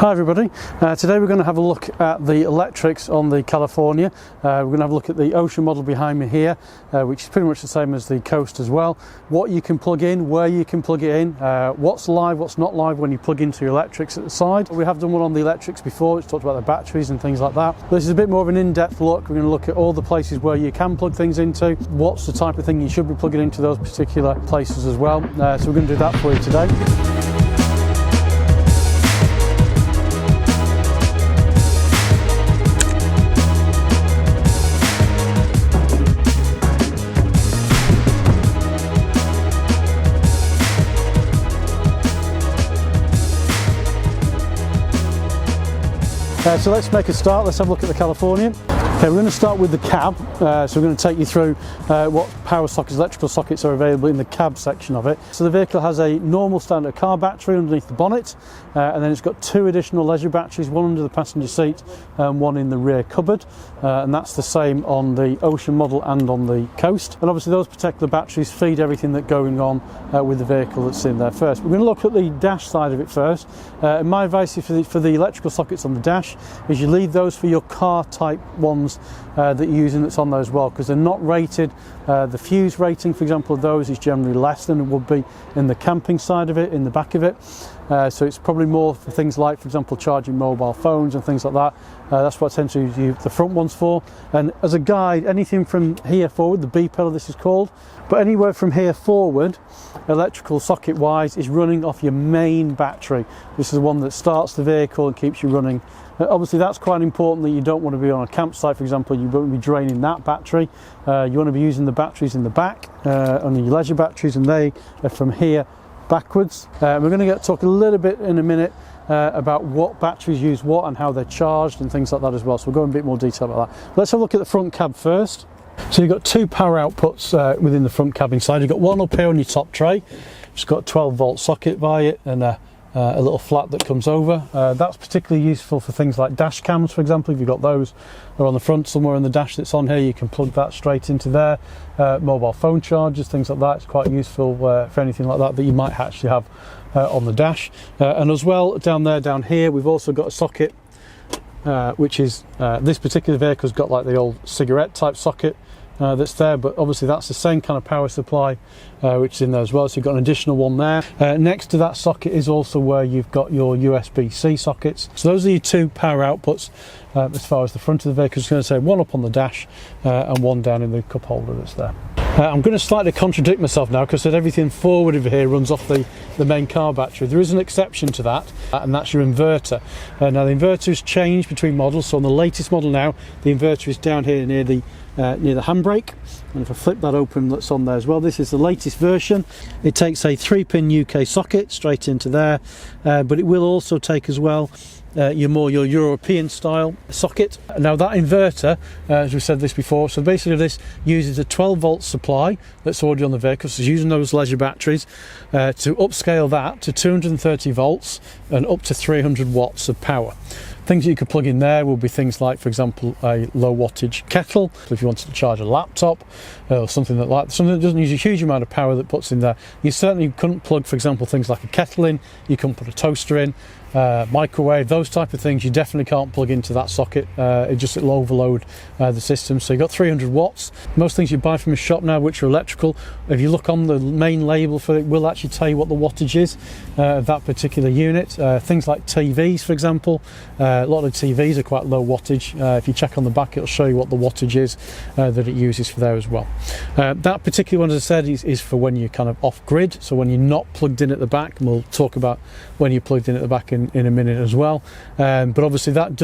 Hi everybody, today we're going to have a look at the electrics on the California. We're going to have a look at the Ocean model behind me here, which is pretty much the same as the Coast as well. What you can plug in, where you can plug it in, what's live, what's not live when you plug into your electrics at the side. We have done one on the electrics before, which talked about the batteries and things like that. This is a bit more of an in-depth look. We're going to look at all the places where you can plug things into, what's the type of thing you should be plugging into those particular places as well. So we're going to do that for you today. So let's make a start. Let's have a look at the California. Okay, we're going to start with the cab. So we're going to take you through what power sockets, electrical sockets are available in the cab section of it. So the vehicle has a normal standard car battery underneath the bonnet, and then it's got two additional leisure batteries, one under the passenger seat and one in the rear cupboard. And that's the same on the Ocean model and on the Coast. And obviously those particular batteries feed everything that's going on with the vehicle that's in there first. We're going to look at the dash side of it first. And my advice for the electrical sockets on the dash is you leave those for your car type ones that you're using that's on there as well, because they're not rated. The fuse rating, for example, of those is generally less than it would be in the camping side of it, in the back of it. So it's probably more for things like, for example, charging mobile phones and things like that. That's what I tend to use the front ones for. And as a guide, anything from here forward, the B pillar this is called, but anywhere from here forward, electrical socket wise, is running off your main battery. This is the one that starts the vehicle and keeps you running. Obviously that's quite important, that you don't want to be on a campsite, for example. You won't be draining that battery. You want to be using the batteries in the back, on your leisure batteries, and they are from here backwards. We're going to talk a little bit in a minute about what batteries use what and how they're charged and things like that as well, so we'll go in a bit more detail about that. Let's have a look at the front cab first. So you've got two power outputs within the front cab inside. You've got one up here on your top tray. It's got a 12-volt socket by it and a little flat that comes over. That's particularly useful for things like dash cams, for example. If you've got those or on the front somewhere in the dash that's on here, you can plug that straight into there. Mobile phone chargers, things like that. It's quite useful for anything like that you might actually have on the dash. And as well, down here, we've also got a socket which is, this particular vehicle's got like the old cigarette type socket that's there, but obviously that's the same kind of power supply which is in there as well, so you've got an additional one there. Next to that socket is also where you've got your USB-C sockets. So those are your two power outputs as far as the front of the vehicle. It's going to say one up on the dash and one down in the cup holder that's there. I'm going to slightly contradict myself now, because I said everything forward over here runs off the main car battery. There is an exception to that, and that's your inverter. Now the inverter has changed between models, so on the latest model now, the inverter is down here near the handbrake. And if I flip that open, that's on there as well. This is the latest version. It takes a 3-pin UK socket straight into there, but it will also take as well your European style socket. Now that inverter, as we said this before, so basically this uses a 12-volt supply that's already on the vehicle, so it's using those leisure batteries to upscale that to 230 volts and up to 300 watts of power. Things that you could plug in there will be things like, for example, a low wattage kettle, so if you wanted to charge a laptop or something that doesn't use a huge amount of power that puts in there. You certainly couldn't plug, for example, things like a kettle in. You couldn't put a toaster in, microwave, those type of things. You definitely can't plug into that socket. It'll overload the system. So you've got 300 watts. Most things you buy from a shop now which are electrical, if you look on the main label for it, will actually tell you what the wattage is of that particular unit. Things like TVs, for example, a lot of TVs are quite low wattage. If you check on the back, it'll show you what the wattage is that it uses for there as well. That particular one, as I said, is for when you're kind of off grid, so when you're not plugged in at the back, and we'll talk about when you're plugged in at the back in a minute as well. But obviously that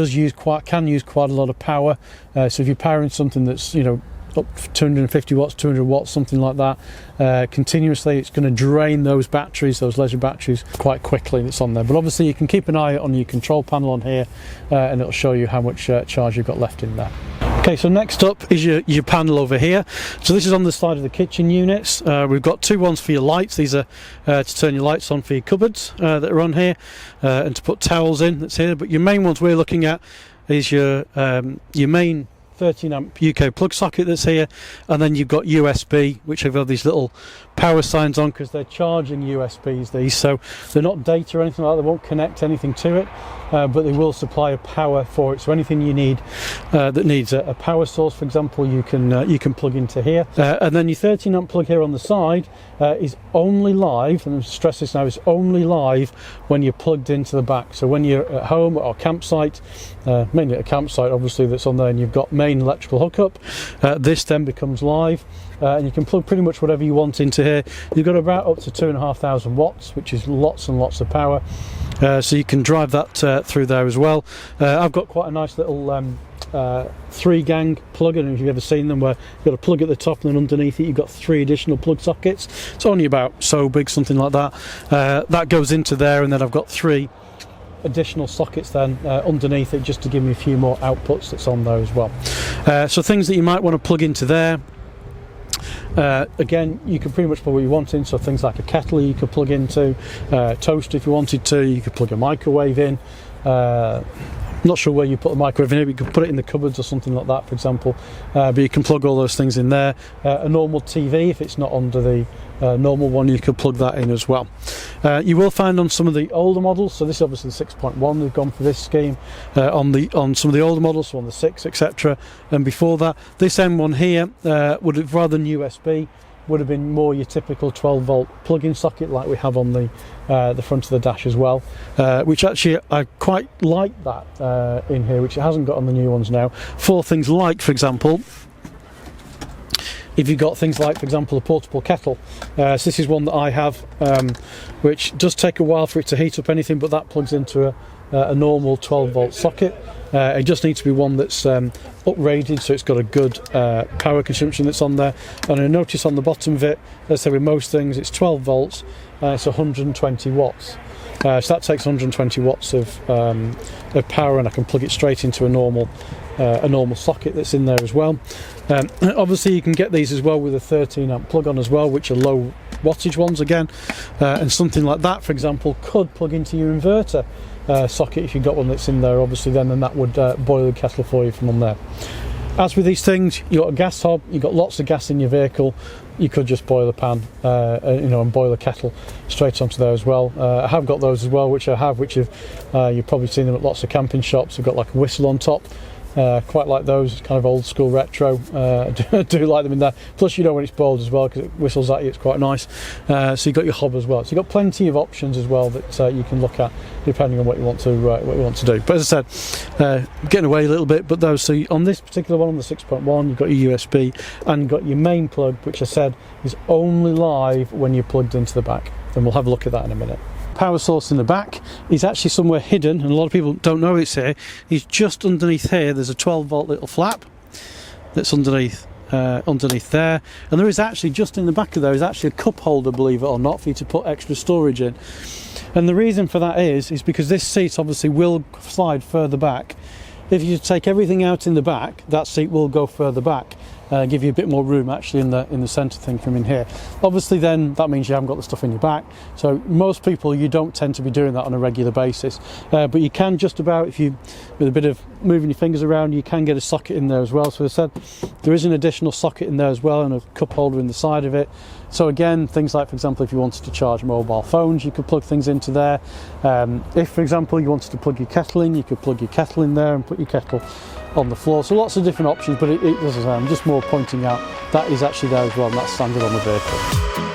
can use quite a lot of power. So if you're powering something that's, you know, up 250 watts, 200 watts, something like that, continuously, it's going to drain those batteries, those leisure batteries, quite quickly. That's on there. But obviously you can keep an eye on your control panel on here, and it'll show you how much charge you've got left in there. Okay, so next up is your panel over here. So this is on the side of the kitchen units. We've got two ones for your lights. These are to turn your lights on for your cupboards that are on here, and to put towels in, that's here. But your main ones we're looking at is your main 13 amp UK plug socket that's here, and then you've got USB, which have got these little power signs on because they're charging USBs, these, so they're not data or anything like that, they won't connect anything to it, but they will supply a power for it. So anything you need that needs a power source, for example, you can plug into here. And then your 13 amp plug here on the side is only live, and I'll stress this now, it's only live when you're plugged into the back. So when you're at home or campsite, mainly at a campsite obviously that's on there, and you've got main electrical hookup, this then becomes live, and you can plug pretty much whatever you want into here. You've got about up to 2,500 watts, which is lots and lots of power, so you can drive that through there as well. I've got quite a nice little 3-gang plug, and if you've ever seen them, where you've got a plug at the top and then underneath it you've got 3 additional plug sockets. It's only about so big, something like that. That goes into there, and then I've got 3 additional sockets then underneath it, just to give me a few more outputs that's on there as well. So things that you might want to plug into there, again, you can pretty much put what you want in, so things like a kettle you could plug into, toaster if you wanted to, you could plug a microwave in. Not sure where you put the microwave in, you could put it in the cupboards or something like that, for example, but you can plug all those things in there. A normal TV, if it's not under the normal one, you could plug that in as well. You will find on some of the older models, so this is obviously the 6.1, they've gone for this scheme, on some of the older models, so on the 6, etc., and before that, this M1 here would have, rather than USB, would have been more your typical 12-volt plug-in socket like we have on the front of the dash as well, which actually I quite like that in here, which it hasn't got on the new ones now, for things like, for example, if you've got things like, for example, a portable kettle. So this is one that I have, which does take a while for it to heat up anything, but that plugs into a normal 12-volt socket. It just needs to be one that's uprated, so it's got a good power consumption that's on there. And I notice on the bottom of it, let's say with most things, it's 12 volts, it's 120 watts. So that takes 120 watts of power, and I can plug it straight into a normal socket that's in there as well. Obviously you can get these as well with a 13 amp plug on as well, which are low wattage ones again, and something like that, for example, could plug into your inverter socket if you've got one that's in there, obviously, then, and that would boil the kettle for you from on there. As with these things, you've got a gas hob, you've got lots of gas in your vehicle, you could just boil a pan, and boil a kettle straight onto there as well. I have got those as well, which you've probably seen them at lots of camping shops. They've got like a whistle on top. Quite like those, kind of old school retro. I do like them in there. Plus, when it's boiled as well, because it whistles at you, it's quite nice. So you've got your hob as well. So you've got plenty of options as well that you can look at depending on what you want to do. But as I said, getting away a little bit. But those, so on this particular one, on the 6.1, you've got your USB and you've got your main plug, which I said is only live when you're plugged into the back. And we'll have a look at that in a minute. Power source in the back is actually somewhere hidden, and a lot of people don't know it's here. It's just underneath here. There's a 12-volt little flap that's underneath there, and there is actually, just in the back of there, is actually a cup holder, believe it or not, for you to put extra storage in. And the reason for that is because this seat obviously will slide further back. If you take everything out in the back, that seat will go further back. Give you a bit more room actually in the centre thing from in here. Obviously then that means you haven't got the stuff in your back, so most people, you don't tend to be doing that on a regular basis, but you can just about, if you, with a bit of moving your fingers around, you can get a socket in there as well. So as I said, there is an additional socket in there as well, and a cup holder in the side of it. So again, things like, for example, if you wanted to charge mobile phones, you could plug things into there. If, for example, you wanted to plug your kettle in, you could plug your kettle in there and put your kettle on the floor. So lots of different options, but I'm just more pointing out that is actually there as well, and that's standard on the vehicle.